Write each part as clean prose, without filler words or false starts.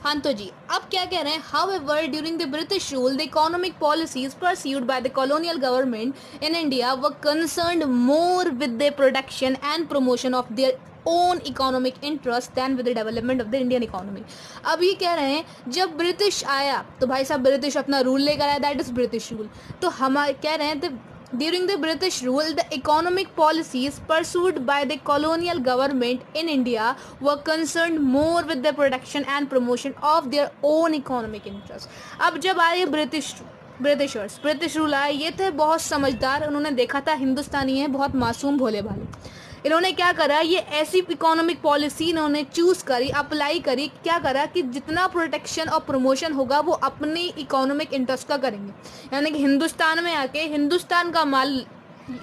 हाँ तो जी, अब क्या कह रहे हैं, however during the British rule the economic policies pursued by the colonial government in India were concerned more with the production and promotion of their own economic interest than with the development of the Indian economy। अब ये कह रहे हैं जब British आया तो भाई साहब ब्रिटिश अपना रूल लेकर आया, दैट इज ब्रिटिश रूल। तो हम कह रहे हैं during the British rule, the economic policies pursued by the colonial government in India were concerned more with the production and promotion of their own economic interests। अब जब आए British rule आए, ये थे बहुत समझदार, उन्होंने देखा था हिंदुस्तानी है बहुत मासूम भोले भाले। इन्होंने क्या करा, ये ऐसी इकोनॉमिक पॉलिसी इन्होंने चूज करी, अप्लाई करी, क्या करा कि जितना प्रोटेक्शन और प्रमोशन होगा वो अपनी इकोनॉमिक इंटरेस्ट का करेंगे। यानी कि हिंदुस्तान में आके हिंदुस्तान का माल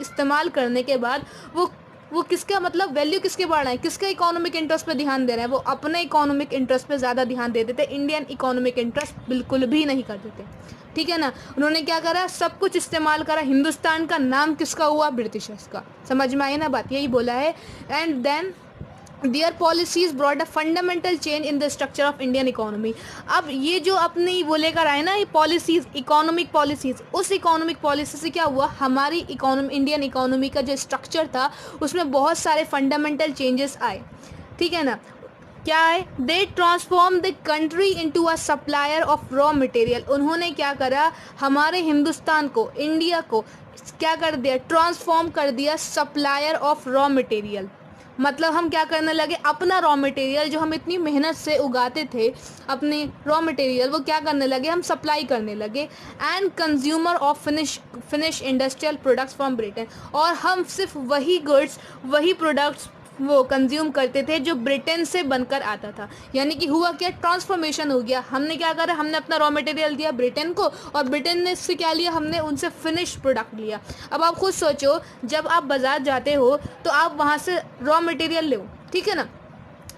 इस्तेमाल करने के बाद वो किसका मतलब वैल्यू किसके बढ़ रहा है, किसके इकोनॉमिक इंटरेस्ट पे ध्यान दे रहे हैं, वो अपने इकोनॉमिक इंटरेस्ट पे ज़्यादा ध्यान देते थे, इंडियन इकोनॉमिक इंटरेस्ट बिल्कुल भी नहीं करते थे। ठीक है ना, उन्होंने क्या करा, सब कुछ इस्तेमाल करा, हिंदुस्तान का नाम किसका हुआ, ब्रिटिशर्स का। समझ में आई ना बात, यही बोला है। And then Their policies brought a fundamental change in the structure of Indian economy। अब ये जो अपनी वो लेकर आए ना ये पॉलिसीज, इकोनॉमिक पॉलिसीज, उस इकोनॉमिक पॉलिसी से क्या हुआ, हमारी इकोनॉमी, इंडियन इकोनॉमी का जो स्ट्रक्चर था उसमें बहुत सारे फंडामेंटल चेंजेस आए। ठीक है ना, क्या है, they transform the country into a supplier of raw material. उन्होंने क्या करा, हमारे हिंदुस्तान को, इंडिया को क्या कर दिया, ट्रांसफॉर्म कर दिया सप्लायर ऑफ रॉ मटेरियल। मतलब हम क्या करने लगे, अपना रॉ मटेरियल जो हम इतनी मेहनत से उगाते थे, अपने रॉ मटेरियल वो क्या करने लगे, हम सप्लाई करने लगे। And consumer of finish industrial products from Britain. और हम सिर्फ वही गुड्स, वही प्रोडक्ट्स वो कंज्यूम करते थे जो ब्रिटेन से बनकर आता था। यानी कि हुआ क्या, ट्रांसफॉर्मेशन हो गया। हमने क्या करा, हमने अपना रॉ मटेरियल दिया ब्रिटेन को और ब्रिटेन ने इससे क्या लिया, हमने उनसे फिनिश प्रोडक्ट लिया। अब आप खुद सोचो, जब आप बाजार जाते हो तो आप वहाँ से रॉ मटेरियल लो, ठीक है ना,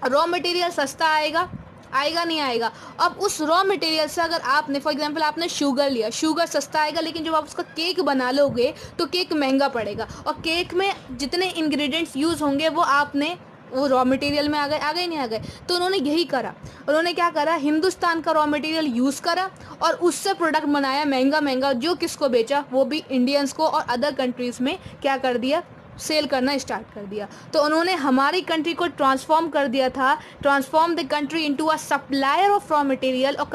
रॉ मटेरियल सस्ता आएगा नहीं आएगा। अब उस रॉ मटेरियल से अगर आपने फॉर एग्जांपल आपने शुगर लिया, शुगर सस्ता आएगा, लेकिन जब आप उसका केक बना लोगे तो केक महंगा पड़ेगा, और केक में जितने इंग्रेडिएंट्स यूज़ होंगे वो आपने वो रॉ मटेरियल में आ गए नहीं आ गए। तो उन्होंने यही करा, उन्होंने क्या करा, हिंदुस्तान का रॉ मटेरियल यूज़ करा और उससे प्रोडक्ट बनाया महंगा, जो किसको बेचा, वो भी इंडियंस को, और अदर कंट्रीज़ में क्या कर दिया, सेल करना स्टार्ट कर दिया। तो उन्होंने हमारी कंट्री को ट्रांसफॉर्म कर दिया था, transform the country into a supplier of raw material, और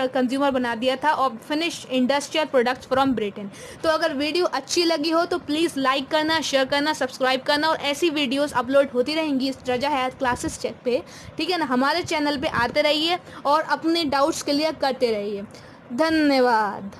कंज्यूमर बना दिया था of finish industrial products from Britain. तो अगर वीडियो अच्छी लगी हो तो प्लीज़ लाइक करना, शेयर करना, सब्सक्राइब करना, और ऐसी वीडियोस अपलोड होती रहेंगी इस रजा हयात क्लासेस पे। ठीक है ना, हमारे चैनल पे आते रहिए और अपने डाउट्स क्लियर करते रहिए। धन्यवाद।